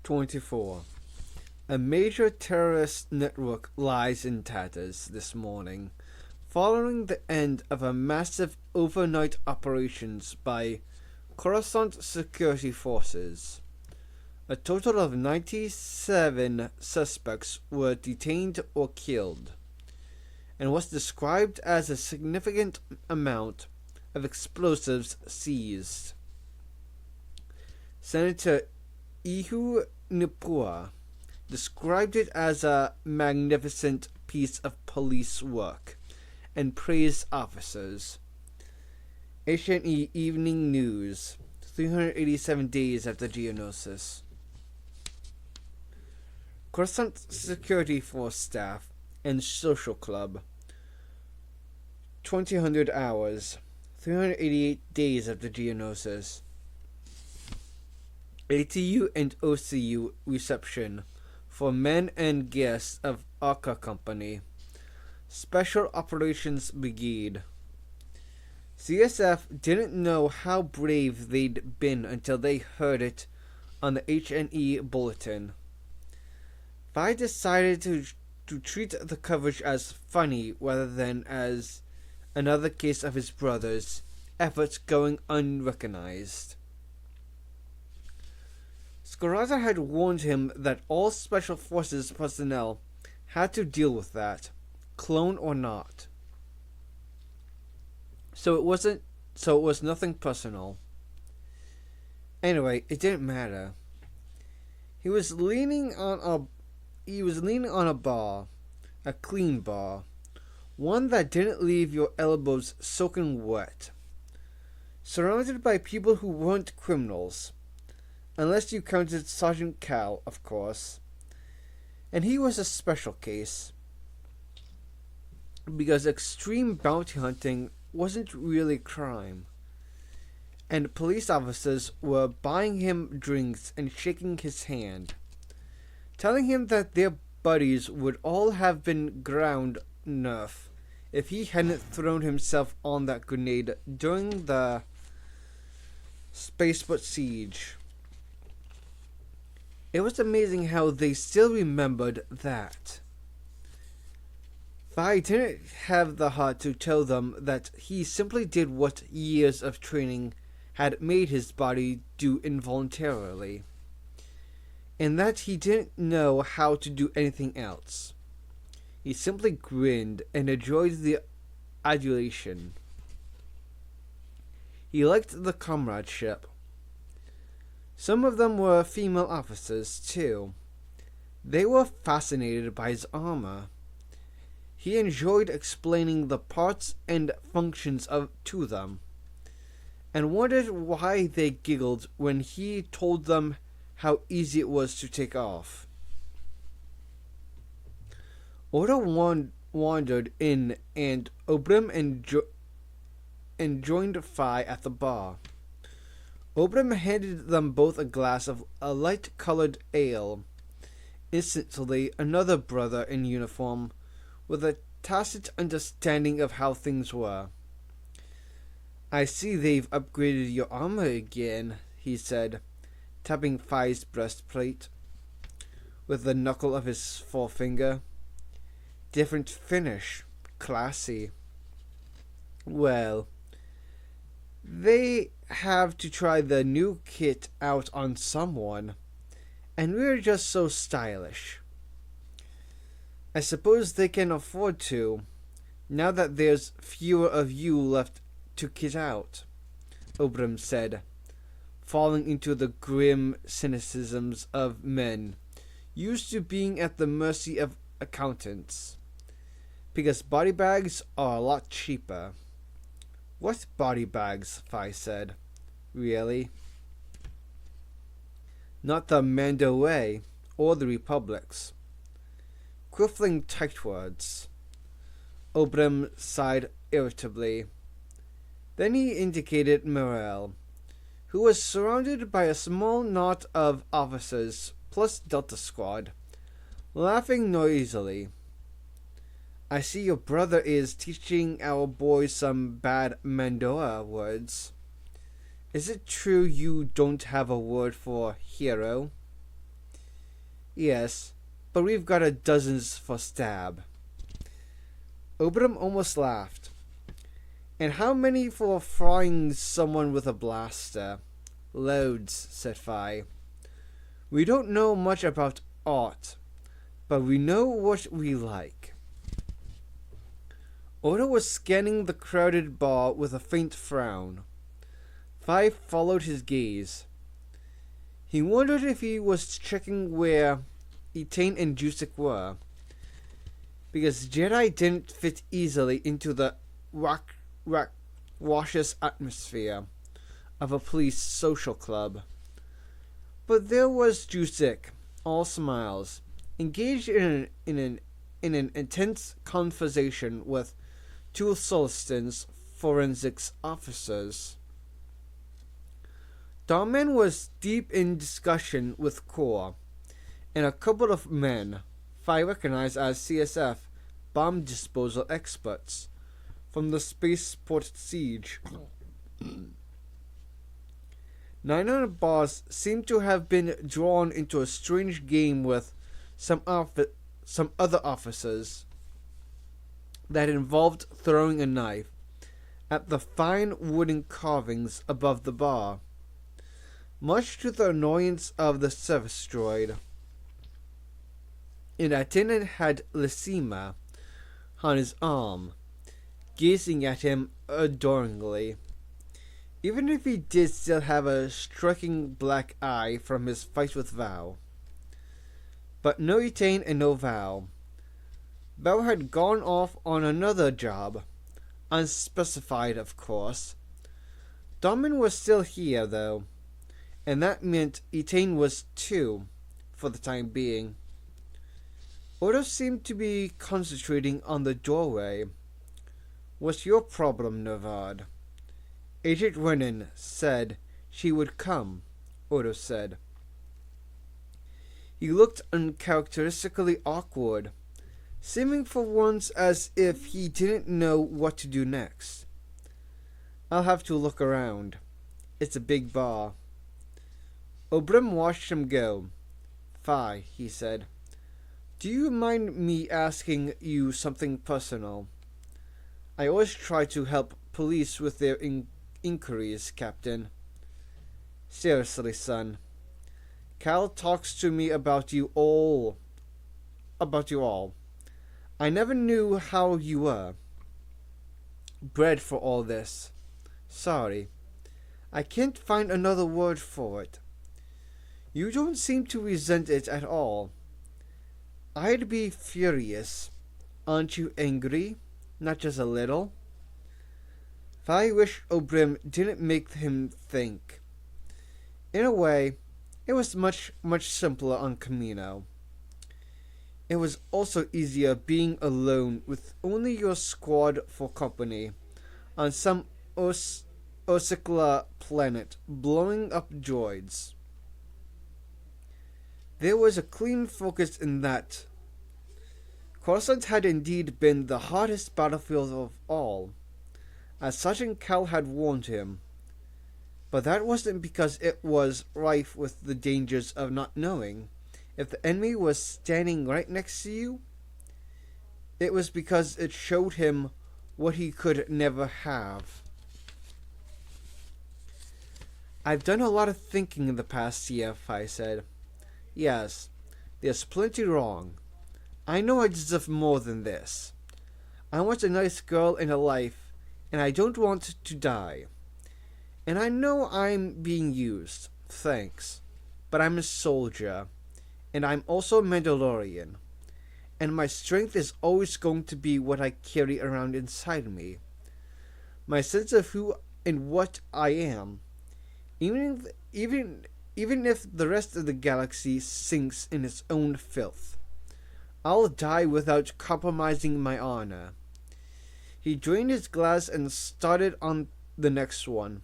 24. A major terrorist network lies in tatters this morning, following the end of a massive overnight operations by Coruscant security forces. A total of 97 suspects were detained or killed, and was described as a significant amount of explosives seized. Senator Ihu Nipua described it as a magnificent piece of police work and praised officers. HNE Evening News, 387 days after Geonosis. Coruscant Security Force staff and social club, 2000 hours, 388 days after Geonosis. ATU and OCU reception for men and guests of Arca Company, Special Operations Brigade. CSF didn't know how brave they'd been until they heard it on the HNE bulletin. Vi decided to treat the coverage as funny rather than as another case of his brother's efforts going unrecognized. Scoraza had warned him that all Special Forces personnel had to deal with that, clone or not. So it was nothing personal. Anyway, it didn't matter. He was leaning on a bar, a clean bar, one that didn't leave your elbows soaking wet, surrounded by people who weren't criminals. Unless you counted Sergeant Cal, of course. And he was a special case, because extreme bounty hunting wasn't really crime. And police officers were buying him drinks and shaking his hand, telling him that their buddies would all have been ground enough if he hadn't thrown himself on that grenade during the spaceport siege. It was amazing how they still remembered that. Vi didn't have the heart to tell them that he simply did what years of training had made his body do involuntarily, and that he didn't know how to do anything else. He simply grinned and enjoyed the adulation. He liked the comradeship. Some of them were female officers, too. They were fascinated by his armor. He enjoyed explaining the parts and functions to them, and wondered why they giggled when he told them how easy it was to take off. Oda wandered in, and Obrim joined Vi at the bar. Obrim handed them both a glass of a light-colored ale. Instantly, another brother in uniform, with a tacit understanding of how things were. "I see they've upgraded your armor again," he said, tapping Vi's breastplate with the knuckle of his forefinger. "Different finish. Classy." "Well, they have to try the new kit out on someone, and we're just so stylish. I suppose they can afford to, now that there's fewer of you left to kit out," Obrim said, falling into the grim cynicisms of men used to being at the mercy of accountants. "Because body bags are a lot cheaper." "What body bags?" Vi said. "Really?" "Not the Mando way, or the Republic's." Quilling tightwads. Obrim sighed irritably. Then he indicated Morel, who was surrounded by a small knot of officers plus Delta Squad, laughing noisily. "I see your brother is teaching our boys some bad Mandoa words. Is it true you don't have a word for hero?" Yes, but we've got a dozens for stab. Obram almost laughed. And how many for frying someone with a blaster? Loads, said Fi. We don't know much about art, but we know what we like. Odo was scanning the crowded bar with a faint frown. Fi followed his gaze. He wondered if he was checking where Etain and Jusik were, because Jedi didn't fit easily into the raucous atmosphere of a police social club. But there was Jusik, all smiles, engaged in an intense conversation with two Solston's forensics officers. Darman was deep in discussion with Core and a couple of men Fi recognized as CSF bomb disposal experts from the spaceport siege. Nine Boss seemed to have been drawn into a strange game with some other officers that involved throwing a knife at the fine wooden carvings above the bar, much to the annoyance of the service droid. An attendant had Lysima on his arm, gazing at him adoringly, even if he did still have a striking black eye from his fight with Val. But no Etain and no Val. Val had gone off on another job, unspecified of course. Darman was still here though, and that meant Etain was too, for the time being. Odo seemed to be concentrating on the doorway. What's your problem, Nervad? Agent Renan said she would come, Odo said. He looked uncharacteristically awkward, seeming for once as if he didn't know what to do next. I'll have to look around. It's a big bar. Obram watched him go. Fi, he said. Do you mind me asking you something personal? I always try to help police with their inquiries, Captain. Seriously, son. Cal talks to me about you all. I never knew how you were. Bred for all this. Sorry. I can't find another word for it. You don't seem to resent it at all. I'd be furious. Aren't you angry? Not just a little? I wish Obrim didn't make him think. In a way, it was much simpler on Commando. It was also easier being alone with only your squad for company on some Osicla planet blowing up droids. There was a clean focus in that. Coruscant had indeed been the hardest battlefield of all, as Sergeant Cal had warned him. But that wasn't because it was rife with the dangers of not knowing if the enemy was standing right next to you. It was because it showed him what he could never have. I've done a lot of thinking in the past year, Fi said. Yes, there's plenty wrong. I know I deserve more than this. I want a nice girl and a life, and I don't want to die. And I know I'm being used, thanks, but I'm a soldier, and I'm also a Mandalorian, and my strength is always going to be what I carry around inside me. My sense of who and what I am, even if the rest of the galaxy sinks in its own filth. I'll die without compromising my honor. He drained his glass and started on the next one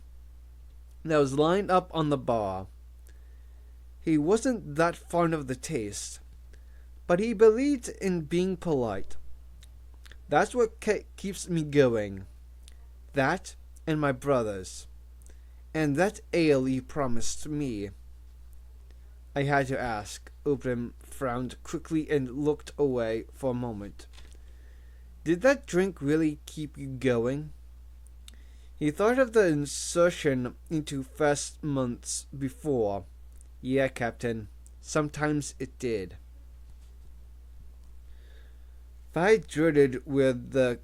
that was lined up on the bar. He wasn't that fond of the taste, but he believed in being polite. That's what keeps me going. That and my brothers. And that ale you promised me. I had to ask. Oberon frowned quickly and looked away for a moment. Did that drink really keep you going? He thought of the insertion into first months before. Yeah, Captain. Sometimes it did. Vi dreaded where the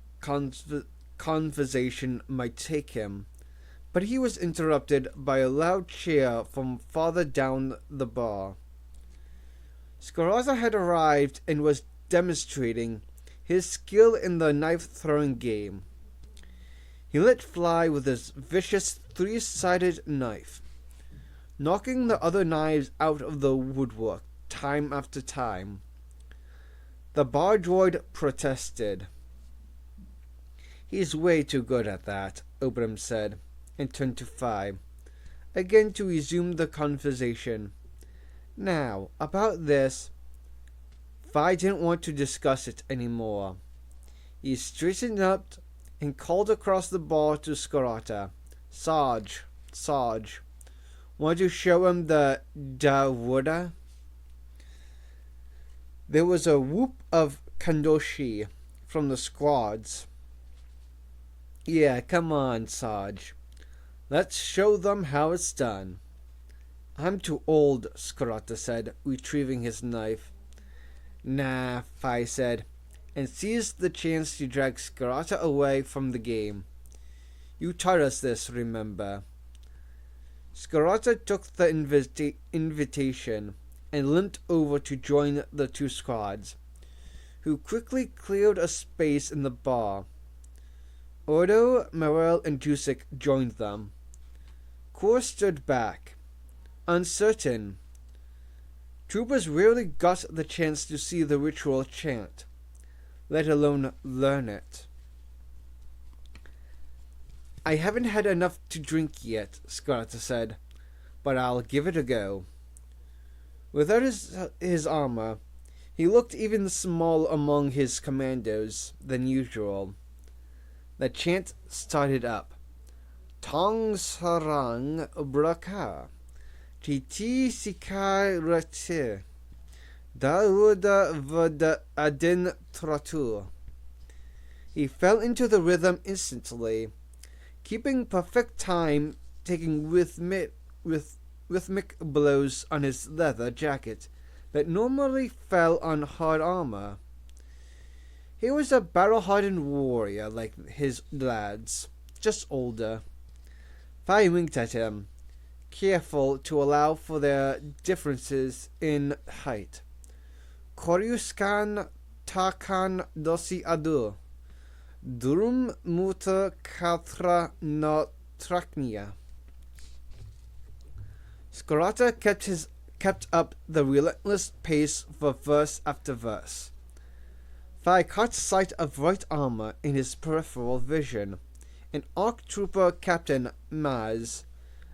conversation might take him, but he was interrupted by a loud cheer from farther down the bar. Scarata had arrived and was demonstrating his skill in the knife-throwing game. He let fly with his vicious three-sided knife, knocking the other knives out of the woodwork time after time. The bar droid protested. He's way too good at that, Oberon said, and turned to Fi, again to resume the conversation. Now, about this, Fi didn't want to discuss it anymore. He straightened up and called across the bar to Scarata. Sarge, want to show him the Dawoda? There was a whoop of Kandoshi from the squads. Yeah, come on, Sarge. Let's show them how it's done. I'm too old, Scarata said, retrieving his knife. Nah, Fi said, and seized the chance to drag Scarata away from the game. You taught us this, remember? Scarata took the invitation and limped over to join the two squads, who quickly cleared a space in the bar. Ordo, Morel, and Jusik joined them. Kor stood back, uncertain. Troopers rarely got the chance to see the ritual chant, let alone learn it. I haven't had enough to drink yet, Scarata said, but I'll give it a go. Without his armor, he looked even small among his commandos than usual. The chant started up. Tong sarang braka, chiti sikai rati, dauda vada adin tratu. He fell into the rhythm instantly, keeping perfect time, taking rhythmic blows on his leather jacket that normally fell on hard armor. He was a battle-hardened warrior like his lads, just older. Fi winked at him, careful to allow for their differences in height. Koryuskan takan dosi adu, durum muta katra no traknia. Scarata kept up the relentless pace for verse after verse. Fi caught sight of right armor in his peripheral vision, and ARC Trooper Captain Maz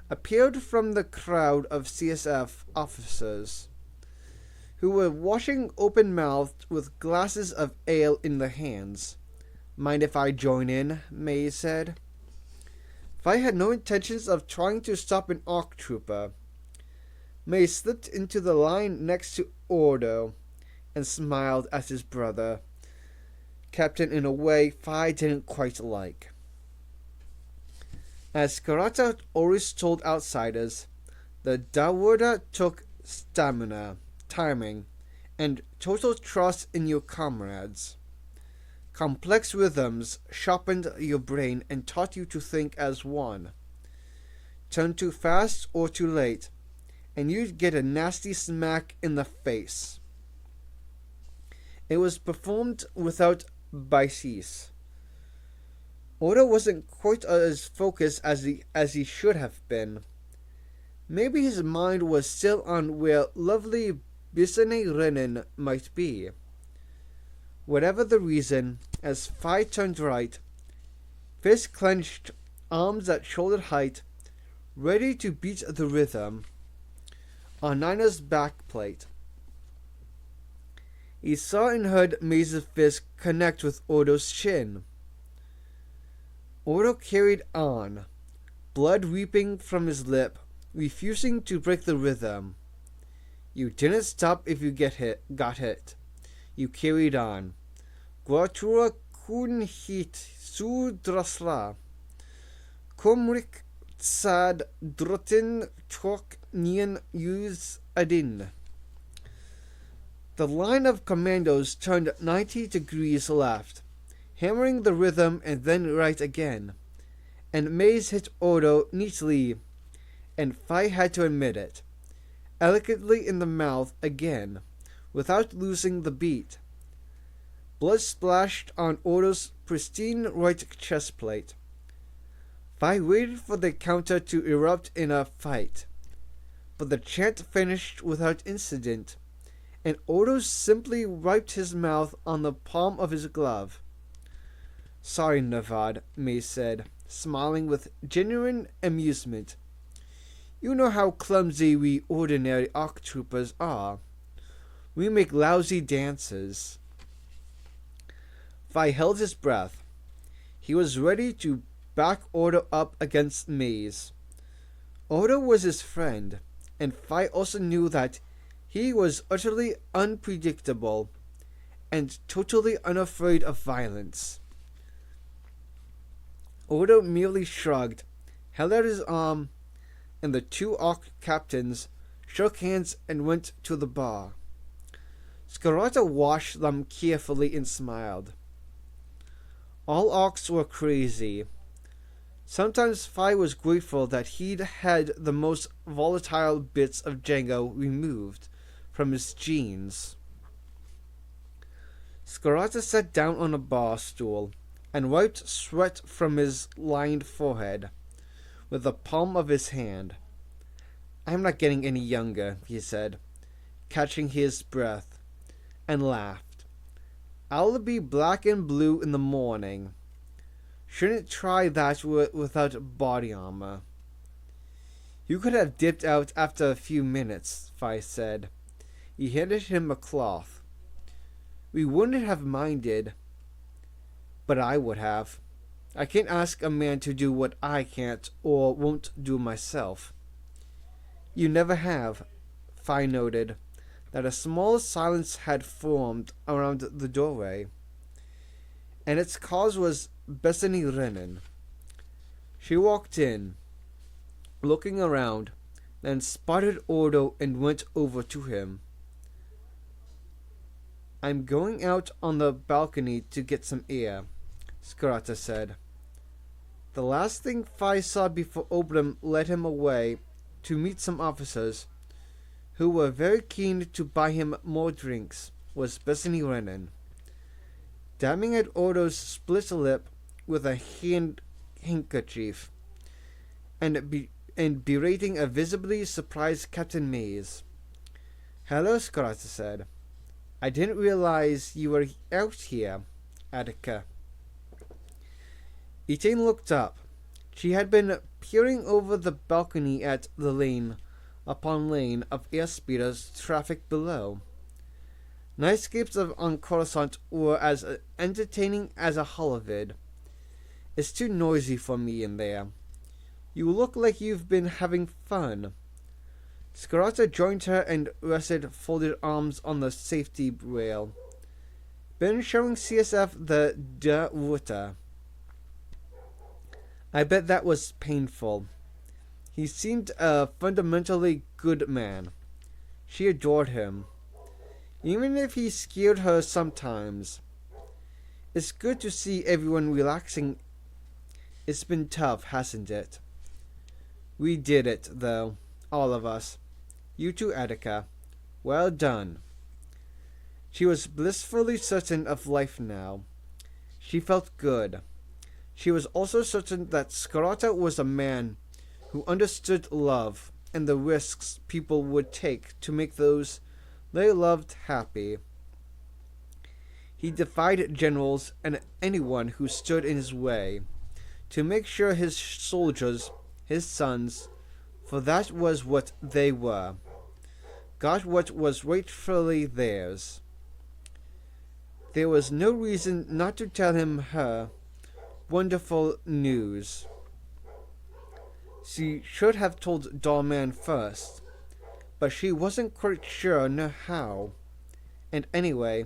appeared from the crowd of CSF officers, who were washing open-mouthed with glasses of ale in their hands. Mind if I join in? May said. Fi had no intentions of trying to stop an ARC Trooper. May slipped into the line next to Ordo and smiled at his brother, Captain, in a way Fi didn't quite like. As Scarata always told outsiders, the Dawoda took stamina, timing, and total trust in your comrades. Complex rhythms sharpened your brain and taught you to think as one. Turn too fast or too late, and you'd get a nasty smack in the face. It was performed without biases. Oda wasn't quite as focused as he should have been. Maybe his mind was still on where lovely Bisane Renin might be. Whatever the reason, as Fi turned right, fist clenched, arms at shoulder height, ready to beat the rhythm, on Nina's backplate, he saw and heard Maze's fist connect with Ordo's chin. Ordo carried on, blood weeping from his lip, refusing to break the rhythm. You didn't stop if you got hit. You carried on. Guatura kun hit su drasla. Kumrik sad drutin chok nien use adin. The line of commandos turned 90 degrees left, hammering the rhythm and then right again. And Maze hit Odo neatly, and Fi had to admit it, elegantly in the mouth again, without losing the beat. Blood splashed on Odo's pristine right chest plate. Fi waited for the counter to erupt in a fight, but the chant finished without incident, and Odo simply wiped his mouth on the palm of his glove. Sorry, Navad, May said, smiling with genuine amusement. You know how clumsy we ordinary ARC troopers are. We make lousy dances. Fi held his breath. He was ready to back Odo up against Maze. Odo was his friend, and Fi also knew that he was utterly unpredictable and totally unafraid of violence. Odo merely shrugged, held out his arm, and the two ARC captains shook hands and went to the bar. Scarata washed them carefully and smiled. All ARCs were crazy. Sometimes Fi was grateful that he'd had the most volatile bits of Django removed from his genes. Scarata sat down on a bar stool and wiped sweat from his lined forehead with the palm of his hand. I'm not getting any younger, he said, catching his breath, and laughed. I'll be black and blue in the morning. Shouldn't try that without body armor. You could have dipped out after a few minutes, Fi said. He handed him a cloth. We wouldn't have minded, but I would have. I can't ask a man to do what I can't or won't do myself. You never have, Fi noted, that a small silence had formed around the doorway, and its cause was Bethany Renan. She walked in, looking around, then spotted Odo and went over to him. I'm going out on the balcony to get some air, Scarata said. The last thing Fi saw before Oberon led him away to meet some officers who were very keen to buy him more drinks was Bethany Renan. Dabbing at Odo's split lip with a handkerchief and berating a visibly surprised Captain Maze. Hello, Scarata said. I didn't realize you were out here, Attica. Etienne looked up. She had been peering over the balcony at the lane upon lane of airspeeders traffic below. Nightscapes on Coruscant were as entertaining as a holovid. It's too noisy for me in there. You look like you've been having fun. Scarata joined her and rested folded arms on the safety rail. Been showing CSF the de Ruta. I bet that was painful. He seemed a fundamentally good man. She adored him, even if he scared her sometimes. It's good to see everyone relaxing. It's been tough, hasn't it? We did it, though, all of us. You too, Attica. Well done. She was blissfully certain of life now. She felt good. She was also certain that Scarata was a man who understood love and the risks people would take to make those they loved happy. He defied generals and anyone who stood in his way to make sure his soldiers, his sons, for that was what they were, got what was rightfully theirs. There was no reason not to tell him her wonderful news. She should have told Dollman first, but she wasn't quite sure how. And anyway,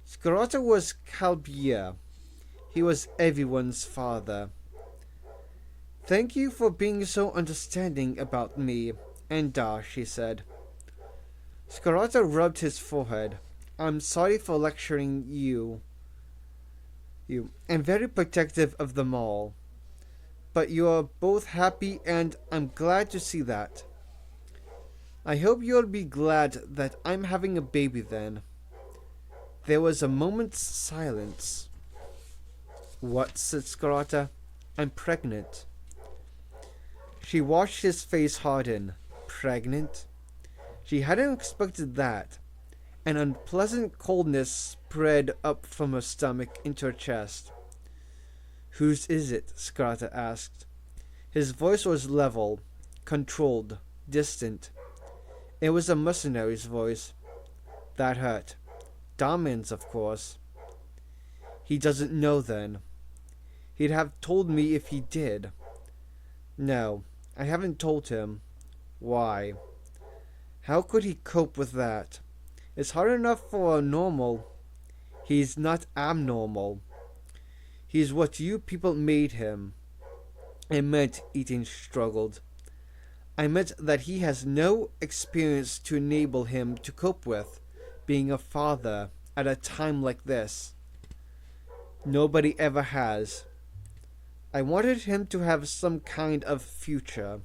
Scarata was Calbia. He was everyone's father. Thank you for being so understanding about me, and she said. Scarata rubbed his forehead. I'm sorry for lecturing you. I'm very protective of them all. But you are both happy, and I'm glad to see that. I hope you'll be glad that I'm having a baby then. There was a moment's silence. What? Said Scarata. I'm pregnant. She watched his face harden. Pregnant? She hadn't expected that. An unpleasant coldness spread up from her stomach into her chest. Whose is it? Scarata asked. His voice was level, controlled, distant. It was a mercenary's voice. That hurt. Damon's, of course. He doesn't know then. He'd have told me if he did. No, I haven't told him. Why? How could he cope with that? It's hard enough for a normal. He's not abnormal. He's what you people made him. I meant, Eaton struggled. I meant that he has no experience to enable him to cope with being a father at a time like this. Nobody ever has. I wanted him to have some kind of future.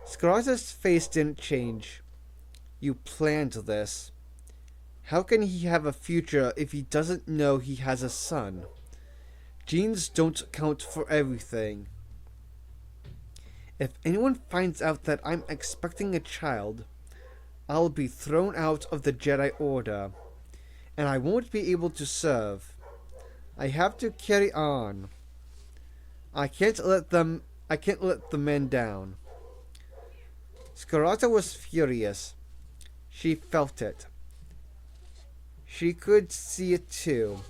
Scarata's face didn't change. You planned this. How can he have a future if he doesn't know he has a son? Genes don't count for everything. If anyone finds out that I'm expecting a child, I'll be thrown out of the Jedi Order, and I won't be able to serve. I have to carry on. I can't let the men down. Scarata was furious. She felt it. She could see it too.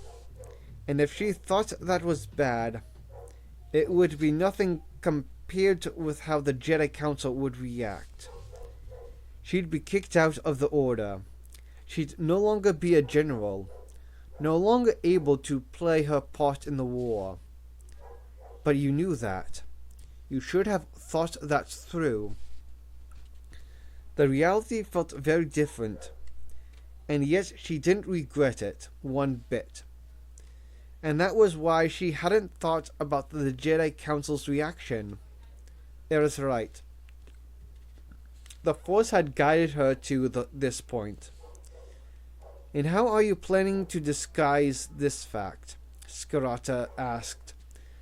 And if she thought that was bad, it would be nothing compared with how the Jedi Council would react. She'd be kicked out of the Order. She'd no longer be a general, no longer able to play her part in the war. But you knew that. You should have thought that through. The reality felt very different, and yet she didn't regret it one bit. And that was why she hadn't thought about the Jedi Council's reaction. It was right. The Force had guided her to this point. And how are you planning to disguise this fact? Scarata asked,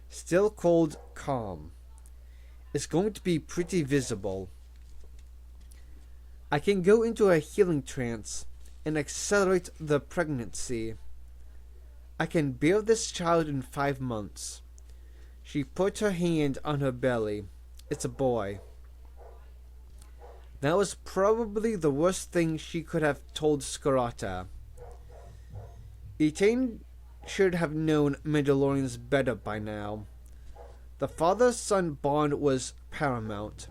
still cold calm. It's going to be pretty visible. I can go into a healing trance and accelerate the pregnancy. I can bear this child in 5 months. She put her hand on her belly. It's a boy. That was probably the worst thing she could have told Scarata. Etain should have known Mandalorians better by now. The father-son bond was paramount.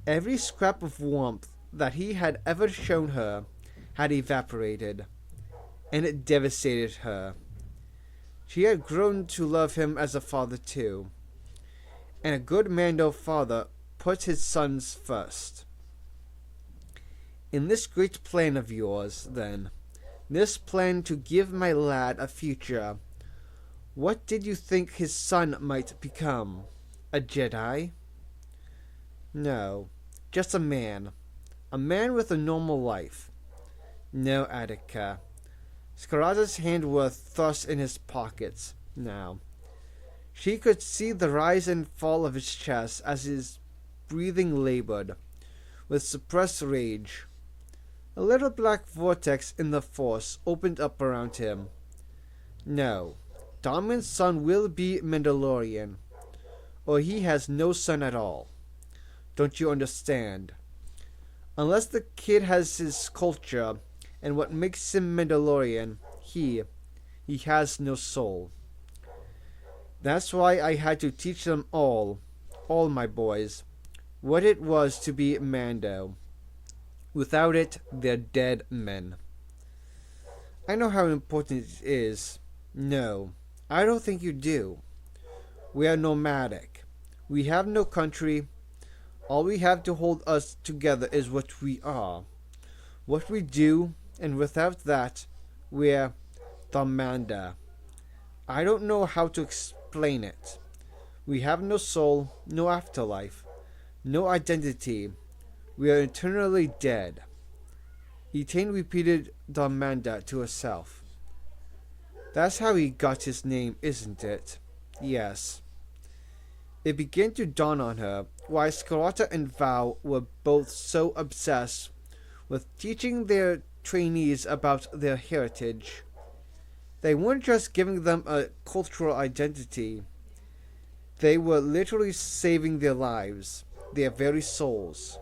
Every scrap of warmth that he had ever shown her had evaporated, and it devastated her. She had grown to love him as a father too, and a good Mando father puts his sons first. In this great plan of yours, then, this plan to give my lad a future, what did you think his son might become? A Jedi? No, just a man. A man with a normal life. No, Attica. Scarata's hands were thrust in his pockets now. She could see the rise and fall of his chest as his breathing labored, with suppressed rage. A little black vortex in the Force opened up around him. No, Damon's son will be Mandalorian, or he has no son at all. Don't you understand? Unless the kid has his culture and what makes him Mandalorian, he has no soul. That's why I had to teach them all my boys, what it was to be Mando. Without it, they're dead men. I know how important it is. No, I don't think you do. We are nomadic. We have no country. All we have to hold us together is what we are, what we do, and without that, we're Commando. I don't know how to explain it. We have no soul, no afterlife, no identity. We are eternally dead. Etain repeated Commando to herself. That's how he got his name, isn't it? Yes. It began to dawn on her why Scarlata and Val were both so obsessed with teaching their trainees about their heritage. They weren't just giving them a cultural identity. They were literally saving their lives, their very souls.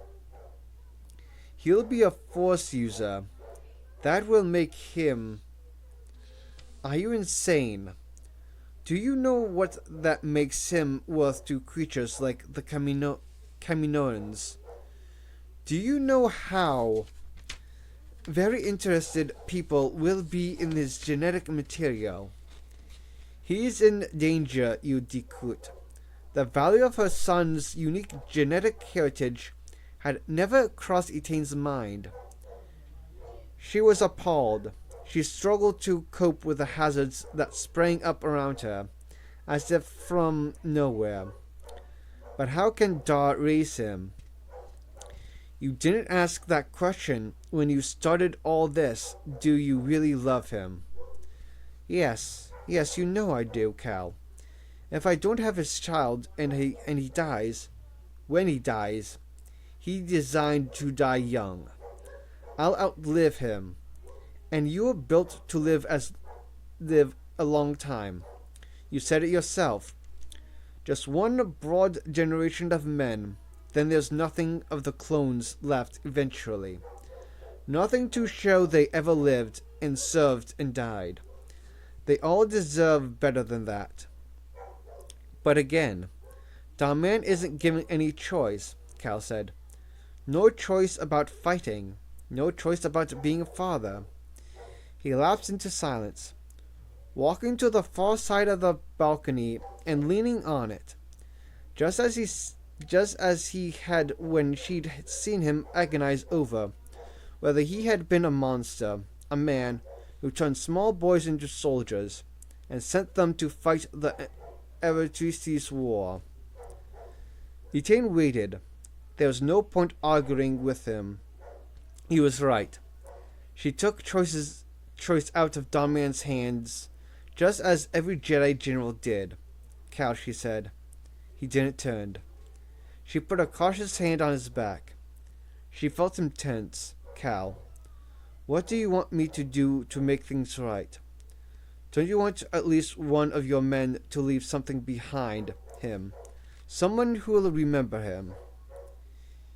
He'll be a force user. That will make him... Are you insane? Do you know what that makes him worth to creatures like the Kaminoans? Do you know how very interested people will be in his genetic material? He's in danger, you decrut. The value of her son's unique genetic heritage had never crossed Etain's mind. She was appalled. She struggled to cope with the hazards that sprang up around her, as if from nowhere. But how can Dar raise him? You didn't ask that question when you started all this. Do you really love him? Yes, you know I do, Cal. If I don't have his child and he dies, when he dies, he designed to die young. I'll outlive him. And you were built to live a long time. You said it yourself. Just one broad generation of men, then there's nothing of the clones left eventually. Nothing to show they ever lived and served and died. They all deserve better than that. But again, Darman isn't given any choice, Cal said. No choice about fighting. No choice about being a father. He lapsed into silence, walking to the far side of the balcony and leaning on it, just as he had when she'd seen him agonize over whether he had been a monster, a man who turned small boys into soldiers and sent them to fight the Eretrices War. Etain waited. There was no point arguing with him. He was right. She took choice out of Darman's hands, just as every Jedi general did. Cal, she said. He didn't turn. She put a cautious hand on his back. She felt him tense. Cal, what do you want me to do to make things right? Don't you want at least one of your men to leave something behind him? Someone who will remember him.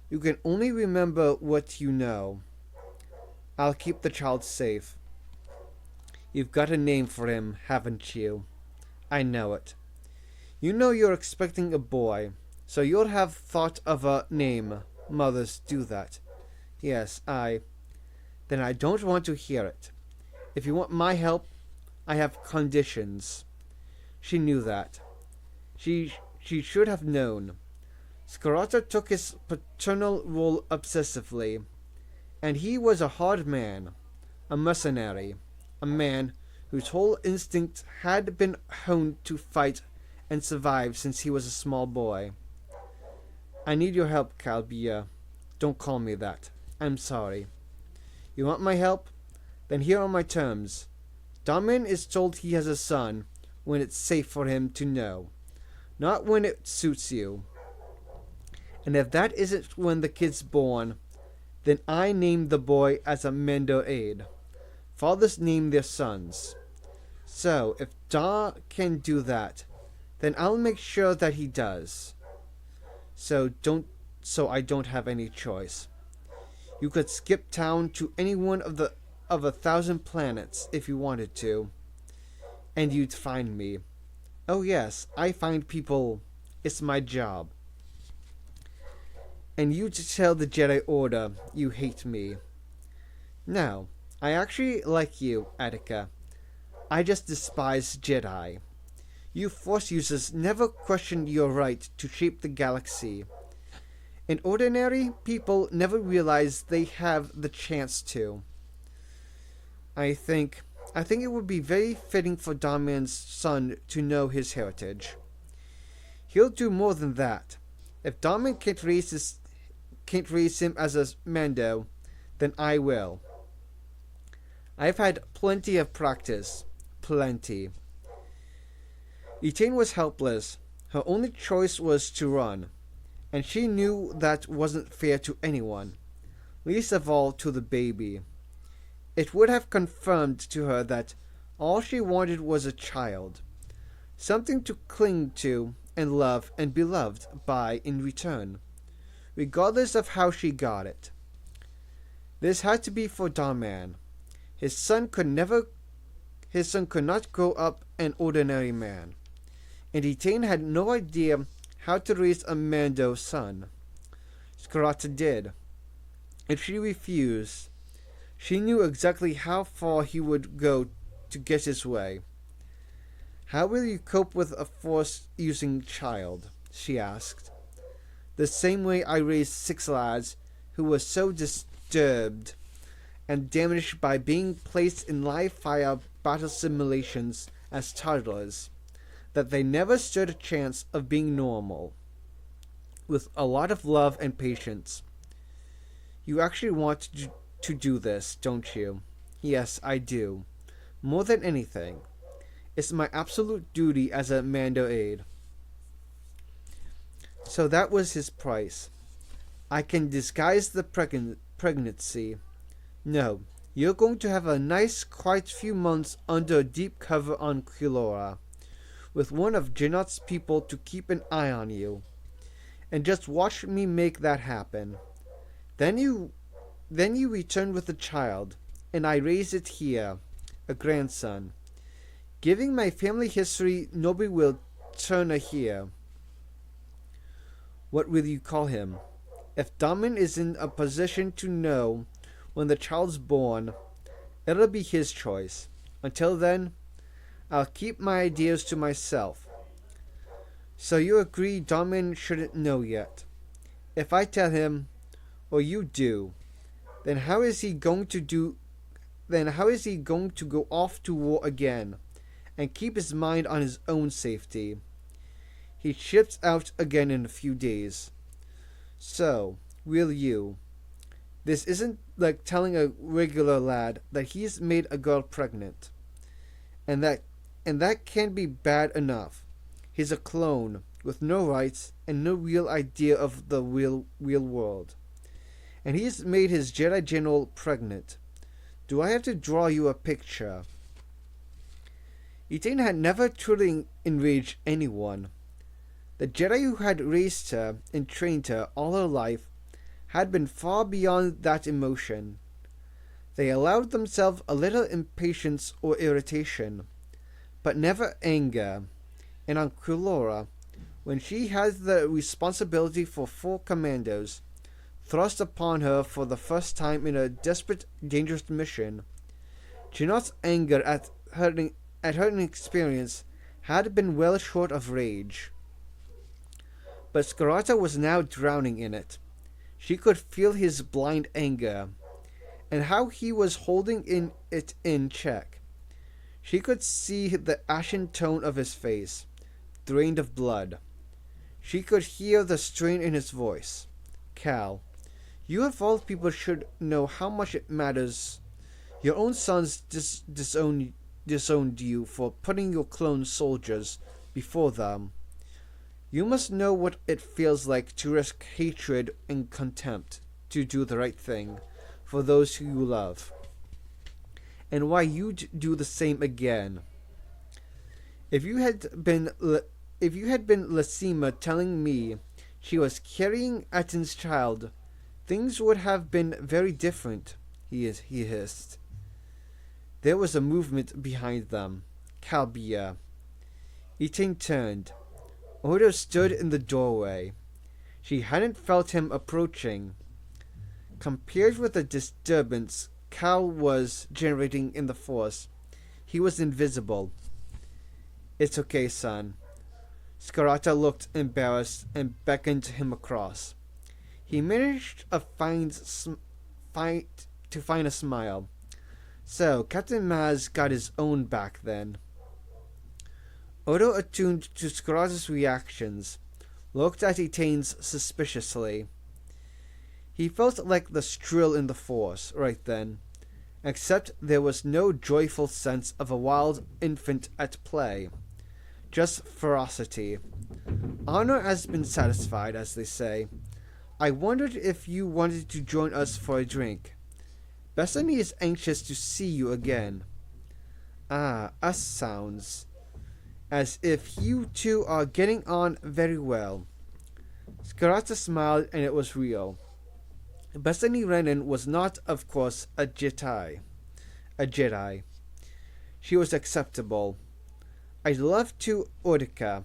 You can only remember what you know. I'll keep the child safe. You've got a name for him, haven't you? I know it. You know you're expecting a boy, so you'll have thought of a name. Mothers do that. Yes, Then I don't want to hear it. If you want my help, I have conditions. She knew that. She should have known. Scarlata took his paternal role obsessively, and he was a hard man, a mercenary, a man whose whole instinct had been honed to fight and survive since he was a small boy. I need your help, Calbia. Don't call me that. I'm sorry. You want my help? Then here are my terms. Darman is told he has a son when it's safe for him to know, not when it suits you. And if that isn't when the kid's born, then I name the boy as a Mendo aid. Fathers name their sons. So, if Dar can do that, then I'll make sure that he does. So I don't have any choice. You could skip town to any one of 1,000 planets if you wanted to, and you'd find me. Oh yes, I find people. It's my job. and you to tell the Jedi Order you hate me. No, I actually like you, Attica. I just despise Jedi. You Force users never questioned your right to shape the galaxy. And ordinary people never realize they have the chance to. I think I think it would be very fitting for Dawnman's son to know his heritage. He'll do more than that. If Dawnman can't raise him as a Mando, then I will. I've had plenty of practice. Plenty. Etain was helpless. Her only choice was to run, and she knew that wasn't fair to anyone, least of all to the baby. It would have confirmed to her that all she wanted was a child, something to cling to and love and be loved by in return, regardless of how she got it. This had to be for Dawnman. His son could not grow up an ordinary man, and Etain had no idea how to raise a Mando son. Scarata did. If she refused, she knew exactly how far he would go to get his way. How will you cope with a Force-using child? She asked. The same way I raised 6 lads who were so disturbed and damaged by being placed in live-fire battle simulations as toddlers that they never stood a chance of being normal. With a lot of love and patience. You actually want to do this, don't you? Yes, I do. More than anything. It's my absolute duty as a Mando aide. So that was his price. I can disguise the pregnancy. No, you're going to have a nice, quiet few months under a deep cover on Quilora, with one of Jannat's people to keep an eye on you. And just watch me make that happen. Then you return with a child, and I raise it here, a grandson. Giving my family history, nobody will turn a here. What will you call him? If Daman is in a position to know when the child's born, it'll be his choice. Until then, I'll keep my ideas to myself. So you agree Daman shouldn't know yet. If I tell him, or you do, then how is he going to go off to war again and keep his mind on his own safety? He ships out again in a few days. So, will you? This isn't like telling a regular lad that he's made a girl pregnant. And that can be bad enough. He's a clone with no rights and no real idea of the real world. And he's made his Jedi General pregnant. Do I have to draw you a picture? Etain had never truly enraged anyone. The Jedi who had raised her and trained her all her life had been far beyond that emotion. They allowed themselves a little impatience or irritation, but never anger. And on Quilora, when she has the responsibility for 4 commandos thrust upon her for the first time in a desperate, dangerous mission, Jannat's anger at her inexperience had been well short of rage. But Scarata was now drowning in it. She could feel his blind anger, and how he was holding it in check. She could see the ashen tone of his face, drained of blood. She could hear the strain in his voice. Cal, you of all people should know how much it matters. Your own sons disowned you for putting your clone soldiers before them. You must know what it feels like to risk hatred and contempt to do the right thing for those who you love, and why you'd do the same again. If you had been Lasima telling me she was carrying Aten's child, things would have been very different, he hissed. There was a movement behind them. Calbia. Etain turned. Odo stood in the doorway. She hadn't felt him approaching. Compared with the disturbance Cal was generating in the force, he was invisible. It's okay, son. Scarata looked embarrassed and beckoned him across. He managed to find a smile. So, Captain Maz got his own back then. Odo, attuned to Scarata's reactions, looked at Etane's suspiciously. He felt like the Strill in the Force right then, except there was no joyful sense of a wild infant at play, just ferocity. Honor has been satisfied, as they say. I wondered if you wanted to join us for a drink. Bethany is anxious to see you again. Ah, us sounds as if you two are getting on very well. Scarata smiled, and it was real. Bethany Renan was not, of course, a Jedi. She was acceptable. I love to Ortica.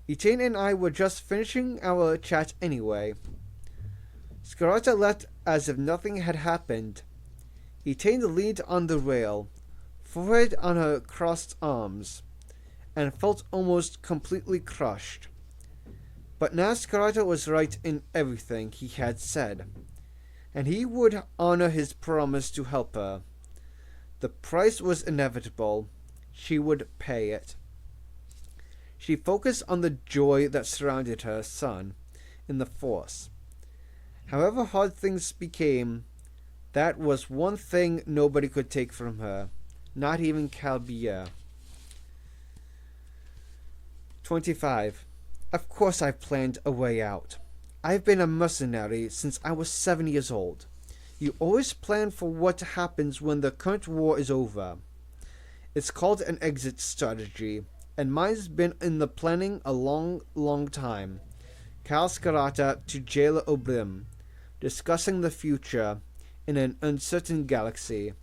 Etane and I were just finishing our chat anyway. Scarata left as if nothing had happened. Etane leaned on the rail, forehead on her crossed arms, and felt almost completely crushed. But now Scarata was right in everything he had said, and he would honor his promise to help her. The price was inevitable. She would pay it. She focused on the joy that surrounded her son in the Force. However hard things became, that was one thing nobody could take from her, not even Calbier. 25. Of course I've planned a way out. I've been a mercenary since I was 7 years old. You always plan for what happens when the current war is over. It's called an exit strategy, and mine's been in the planning a long, long time. Cal Scarata to Jayla O'Brim, discussing the future in an uncertain galaxy.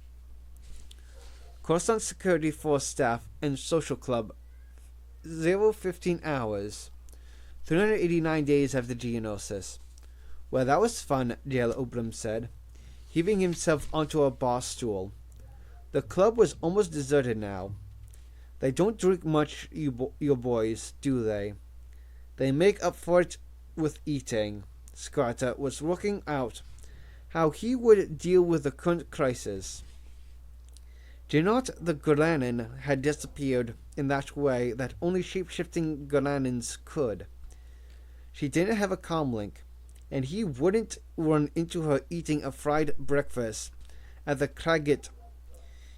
Coruscant Security Force staff and social club 015 hours. 389 days after Geonosis. Well, that was fun, Jayla O'Brim said, heaving himself onto a bar stool. The club was almost deserted now. They don't drink much, your boys, do they? They make up for it with eating. Scarta was working out how he would deal with the current crisis. Janot the Garanan had disappeared in that way that only shape-shifting Garanans could. She didn't have a comlink, and he wouldn't run into her eating a fried breakfast at the Kraggit.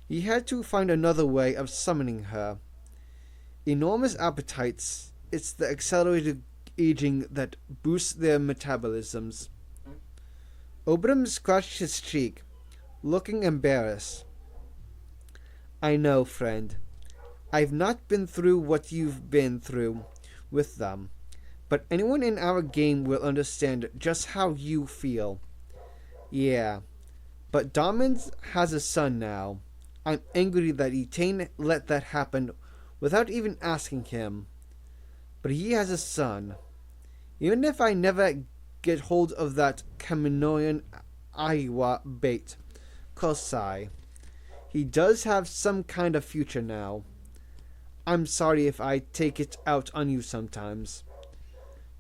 He had to find another way of summoning her. Enormous appetites, it's the accelerated aging that boosts their metabolisms. O'Brim scratched his cheek, looking embarrassed. I know, friend. I've not been through what you've been through with them, but anyone in our game will understand just how you feel. Yeah, but Darmond has a son now. I'm angry that Etane let that happen without even asking him. But he has a son. Even if I never get hold of that Kaminoan Iowa bait, Kosai, he does have some kind of future now. I'm sorry if I take it out on you sometimes.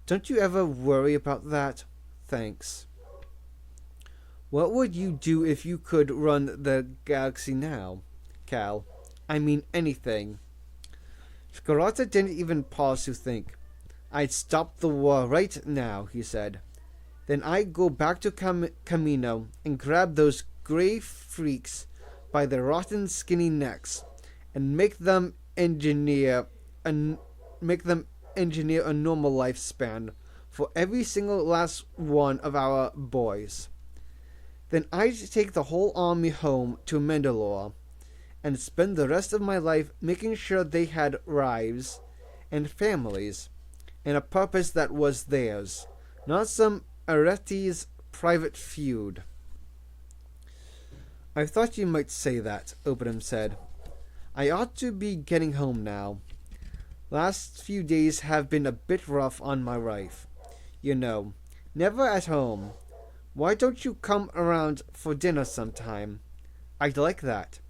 Don't you ever worry about that? Thanks. What would you do if you could run the galaxy now, Cal? I mean anything. Scarata didn't even pause to think. I'd stop the war right now, he said. Then I'd go back to Camino and grab those gray freaks by their rotten skinny necks and make them engineer a normal lifespan for every single last one of our boys. Then I'd take the whole army home to Mandalore and spend the rest of my life making sure they had wives and families and a purpose that was theirs, not some Aretes private feud. I thought you might say that, O'Brim said. I ought to be getting home now. Last few days have been a bit rough on my wife. you know. Never at home. Why don't you come around for dinner sometime? I'd like that.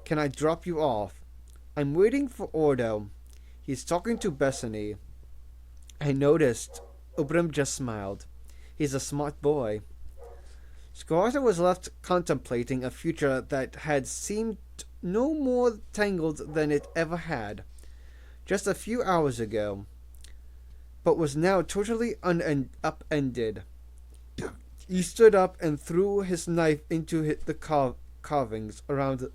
Can I drop you off? I'm waiting for Ordo. He's talking to Bethany. I noticed. Obram just smiled. He's a smart boy. Scarlett was left contemplating a future that had seemed no more tangled than it ever had, just a few hours ago, but was now totally upended. He stood up and threw his knife into the carvings around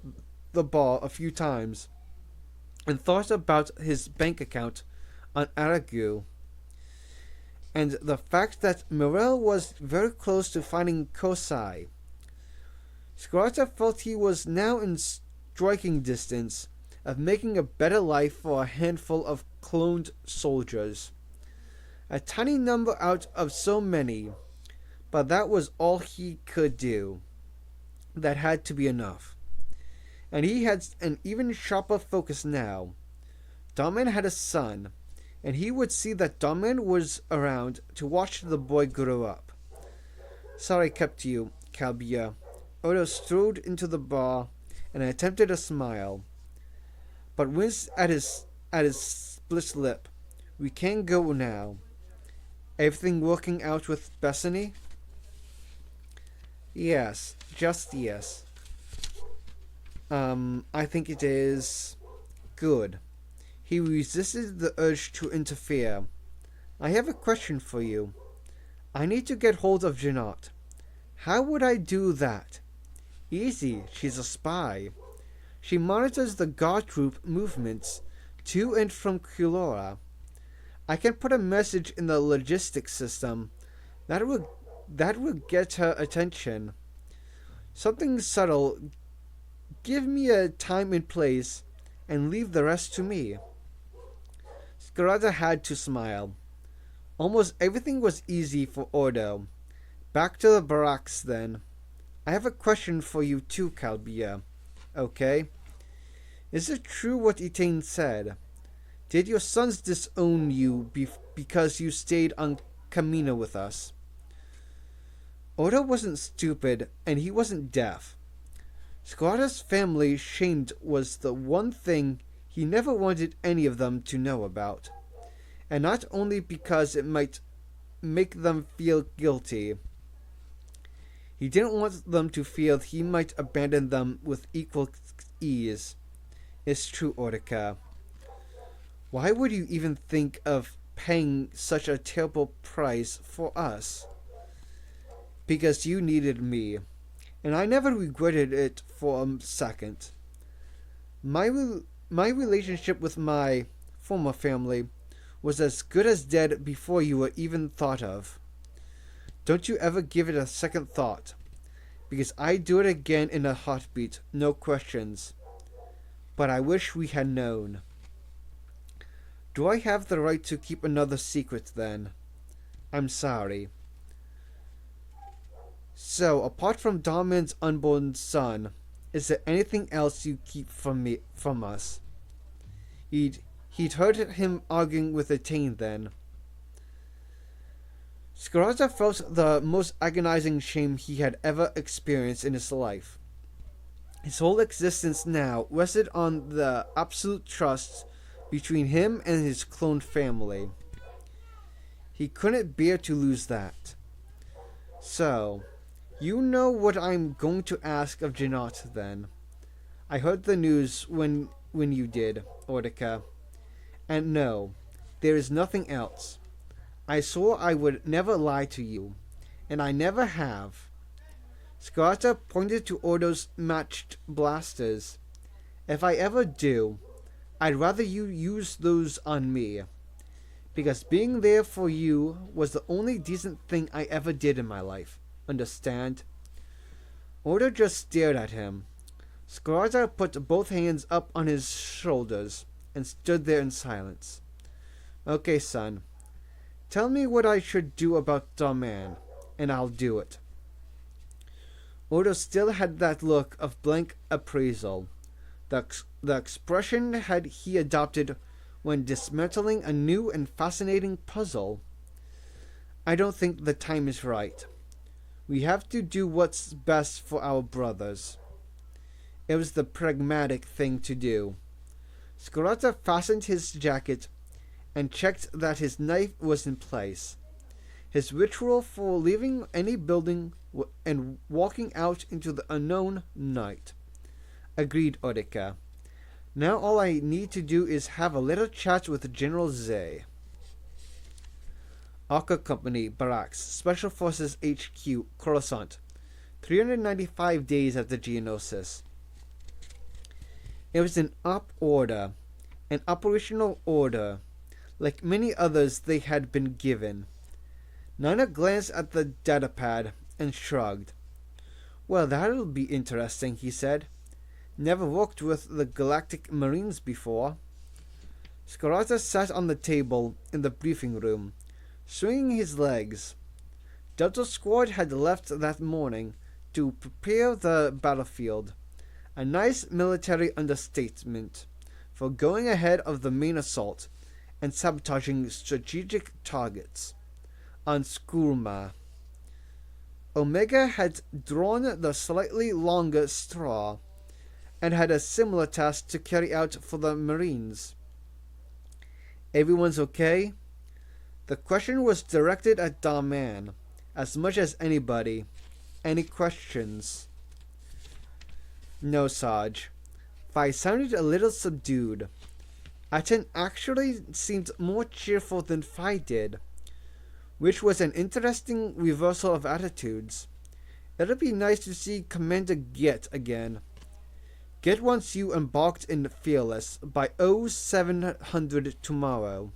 the bar a few times, and thought about his bank account on Aragu, and the fact that Morel was very close to finding Kosai. Scarlett felt he was now in striking distance of making a better life for a handful of cloned soldiers. A tiny number out of so many, but that was all he could do. That had to be enough. And he had an even sharper focus now. Darman had a son, and he would see that Darman was around to watch the boy grow up. Sorry I kept you, Calbia. Odo strode into the bar and attempted a smile, but winced at his split lip. We can go now. Everything working out with Bethany? Yes, just yes. I think it is good. He resisted the urge to interfere. I have a question for you. I need to get hold of Janot. How would I do that? Easy, she's a spy. She monitors the guard troop movements to and from Kulora. I can put a message in the logistics system. That would get her attention. Something subtle. Give me a time and place, and leave the rest to me. Scarada had to smile. Almost everything was easy for Ordo. Back to the barracks, then. I have a question for you too, Calbia. Okay? Is it true what Etain said? Did your sons disown you because you stayed on Commando with us? Ordo wasn't stupid, and he wasn't deaf. Scarada's family shamed was the one thing he never wanted any of them to know about, and not only because it might make them feel guilty. He didn't want them to feel he might abandon them with equal ease. It's true, Ortica. Why would you even think of paying such a terrible price for us? Because you needed me, and I never regretted it for a second. My relationship with my former family was as good as dead before you were even thought of. Don't you ever give it a second thought, because I'd do it again in a heartbeat, no questions. But I wish we had known. Do I have the right to keep another secret, then? I'm sorry. So, apart from Darman's unborn son, is there anything else you keep from us? He'd heard him arguing with Etain then. Scarada felt the most agonizing shame he had ever experienced in his life. His whole existence now rested on the absolute trust between him and his cloned family. He couldn't bear to lose that. So, you know what I'm going to ask of Janot, then. I heard the news when you did, Ortica. And no, there is nothing else. I swore I would never lie to you, and I never have. Scarata pointed to Ordo's matched blasters. If I ever do, I'd rather you use those on me, because being there for you was the only decent thing I ever did in my life. Understand? Ordo just stared at him. Scarata put both hands up on his shoulders and stood there in silence. Okay, son. Tell me what I should do about Darman, and I'll do it. Ordo still had that look of blank appraisal. The expression had he adopted when dismantling a new and fascinating puzzle. I don't think the time is right. We have to do what's best for our brothers. It was the pragmatic thing to do. Scarata fastened his jacket and checked that his knife was in place. His ritual for leaving any building and walking out into the unknown night. Agreed, Odeka. Now all I need to do is have a little chat with General Zay. Aka Company, Barracks, Special Forces HQ, Coruscant. 395 days after Geonosis. It was an order, an operational order, like many others they had been given. Nana glanced at the datapad and shrugged. Well, that'll be interesting, he said. Never worked with the Galactic Marines before. Scarata sat on the table in the briefing room, swinging his legs. Delta Squad had left that morning to prepare the battlefield, a nice military understatement for going ahead of the main assault and sabotaging strategic targets. On Skurma, Omega had drawn the slightly longer straw and had a similar task to carry out for the Marines. Everyone's okay? The question was directed at Darman, as much as anybody. Any questions? No, Sarge. Fi sounded a little subdued. Aten actually seemed more cheerful than Fi did, which was an interesting reversal of attitudes. It'd be nice to see Commander Get again. Get wants you embarked in Fearless by 0700 tomorrow.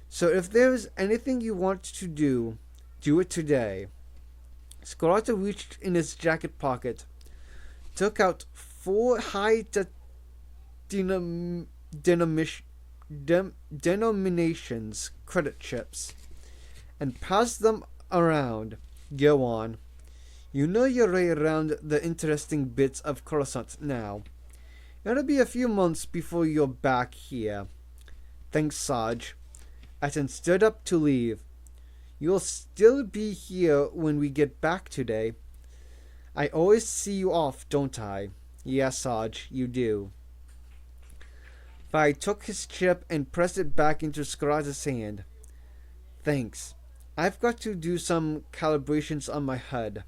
So if there's anything you want to do, do it today. Scarata reached in his jacket pocket, took out 4 high denominations credit chips, and passed them around. Go on. You know your way around the interesting bits of Coruscant now. It'll be a few months before you're back here. Thanks, Sarge. Aten stood up to leave. You'll still be here when we get back today. I always see you off, don't I? Yes, Sarge, you do. Fi took his chip and pressed it back into Scarata's hand. Thanks. I've got to do some calibrations on my HUD.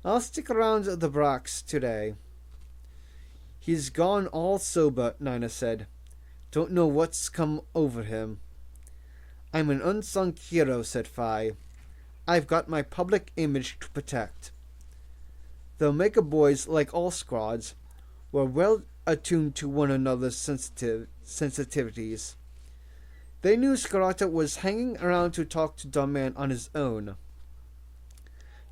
I'll stick around the barracks today. He's gone all sober, Nina said. Don't know what's come over him. I'm an unsung hero, said Fi. I've got my public image to protect. The Omega boys, like all squads, were well attuned to one another's sensitivities. They knew Scarata was hanging around to talk to Darman on his own.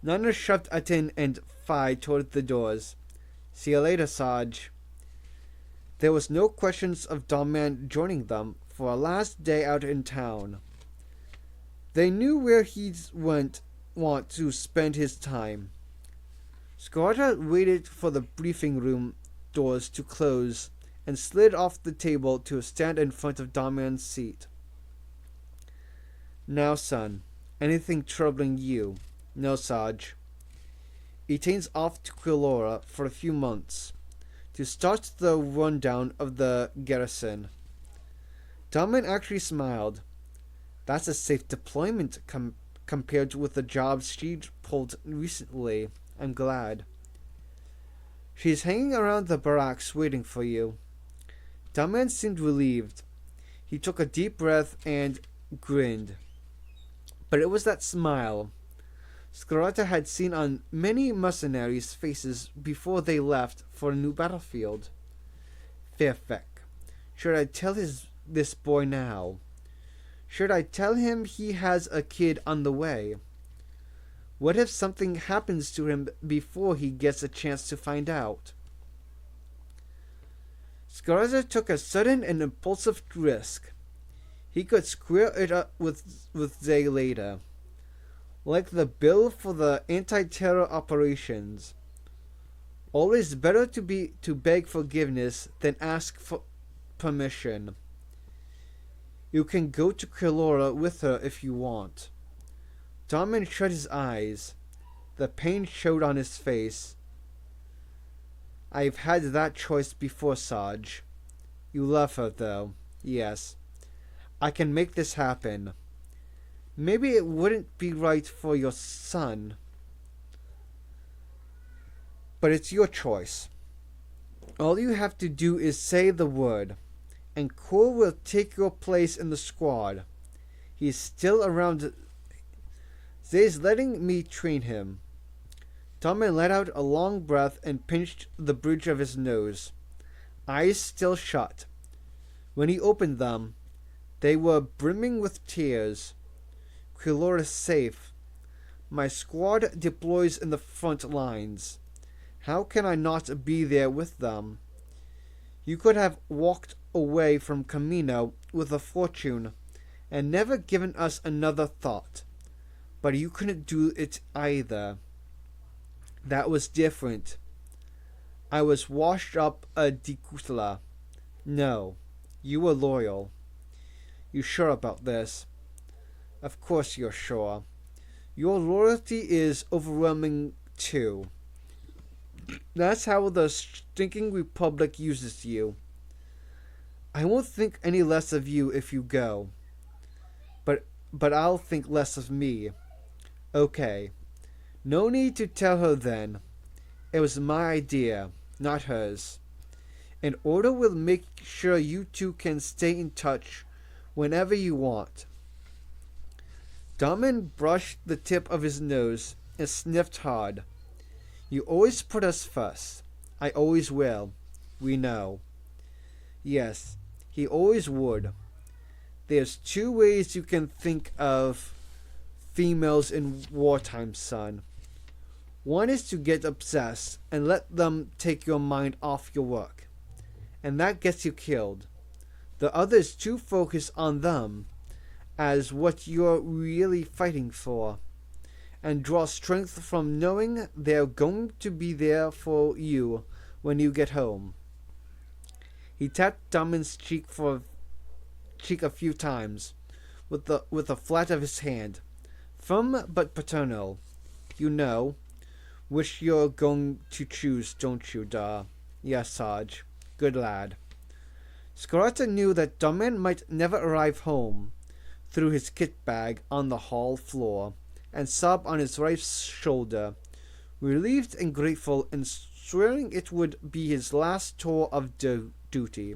Nana shoved Aten and Fi toward the doors. See you later, Sarge. There was no questions of Darman joining them for a last day out in town. They knew where he'd want to spend his time. Scarata waited for the briefing room doors to close and slid off the table to a stand in front of Darman's seat. Now, son, anything troubling you? No, Sarge. Etane's off to Quilora for a few months to start the rundown of the garrison. Darman actually smiled. That's a safe deployment compared with the jobs she'd pulled recently. I'm glad. She's hanging around the barracks waiting for you. Darman seemed relieved. He took a deep breath and grinned. But it was that smile Scarata had seen on many mercenaries' faces before they left for a new battlefield. Fairfeck. Should I tell this boy now? Should I tell him he has a kid on the way? What if something happens to him before he gets a chance to find out? Scarata took a sudden and impulsive risk. He could square it up with Zay later. Like the bill for the anti-terror operations. Always better to beg forgiveness than ask for permission. You can go to Quilora with her if you want. Darman shut his eyes. The pain showed on his face. I've had that choice before, Sarge. You love her, though. Yes. I can make this happen. Maybe it wouldn't be right for your son, but it's your choice. All you have to do is say the word, and Cole will take your place in the squad. He's still around. Zay's letting me train him. Tommen let out a long breath and pinched the bridge of his nose, eyes still shut. When he opened them, they were brimming with tears. Quillora's safe. My squad deploys in the front lines. How can I not be there with them? You could have walked away from Commando with a fortune and never given us another thought. But you couldn't do it either. That was different. I was washed up a decutla. No, you were loyal. You sure about this? Of course you're sure. Your loyalty is overwhelming too. That's how the stinking Republic uses you. I won't think any less of you if you go. But I'll think less of me. Okay. No need to tell her then. It was my idea, not hers. An order will make sure you two can stay in touch whenever you want. Darman brushed the tip of his nose and sniffed hard. You always put us first. I always will. We know. Yes, he always would. There's two ways you can think of females in wartime, son. One is to get obsessed and let them take your mind off your work, and that gets you killed. The other is to focus on them as what you're really fighting for, and draw strength from knowing they're going to be there for you when you get home. He tapped Darman's cheek a few times with the flat of his hand, firm but paternal. You know which you're going to choose, don't you, Da? Yes, Sarge. Good lad. Scarata knew that Darman might never arrive home, threw his kit bag on the hall floor, and sobbed on his wife's shoulder, relieved and grateful, and swearing it would be his last tour of duty.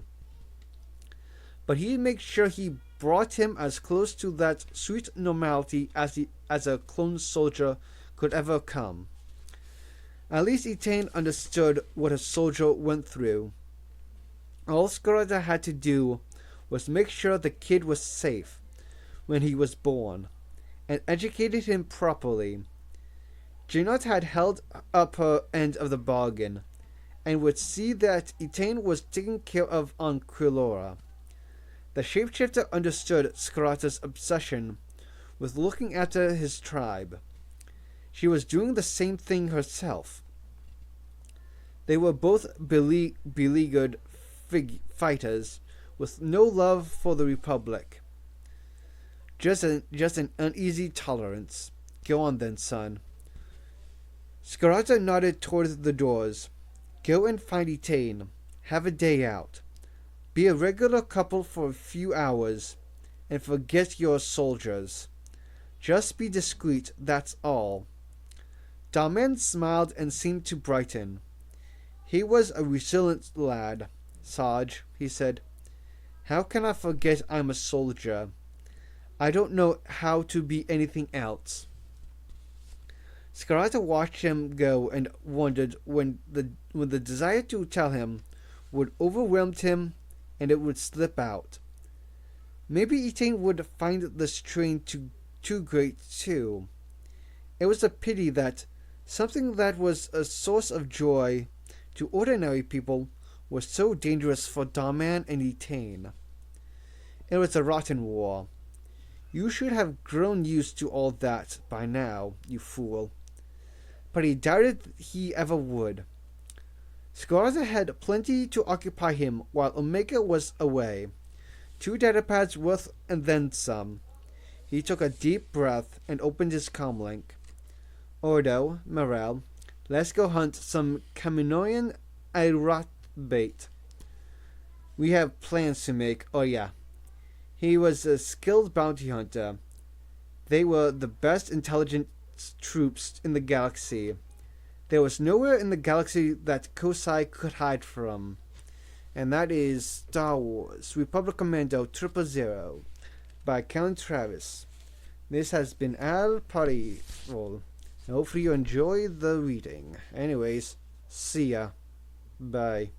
But he'd make sure he brought him as close to that sweet normality as a clone soldier could ever come. At least Etain understood what a soldier went through. All Scarata had to do was make sure the kid was safe when he was born, and educated him properly. Janot had held up her end of the bargain, and would see that Etain was taken care of on Quilora. The shapeshifter understood Scarata's obsession with looking after his tribe. She was doing the same thing herself. They were both beleaguered fighters with no love for the Republic. Just an uneasy tolerance. Go on then, son. Scarata nodded toward the doors. Go and find Etain. Have a day out. Be a regular couple for a few hours, and forget your soldiers. Just be discreet, that's all. Darman smiled and seemed to brighten. He was a resilient lad, Sarge, he said. How can I forget I'm a soldier? I don't know how to be anything else. Scarata watched him go and wondered when the desire to tell him would overwhelm him and it would slip out. Maybe Etain would find the strain too great too. It was a pity that something that was a source of joy to ordinary people was so dangerous for Darman and Etain. It was a rotten war. You should have grown used to all that by now, you fool. But he doubted he ever would. Scarza had plenty to occupy him while Omega was away. 2 datapads worth and then some. He took a deep breath and opened his comlink. Ordo, Morel, let's go hunt some Kaminoan Irot bait. We have plans to make. Oh yeah. He was a skilled bounty hunter. They were the best intelligence troops in the galaxy. There was nowhere in the galaxy that Kosai could hide from. And that is Star Wars Republic Commando 000 by Kellen Travis. This has been Al Party. Well, hopefully you enjoy the reading. Anyways, see ya. Bye.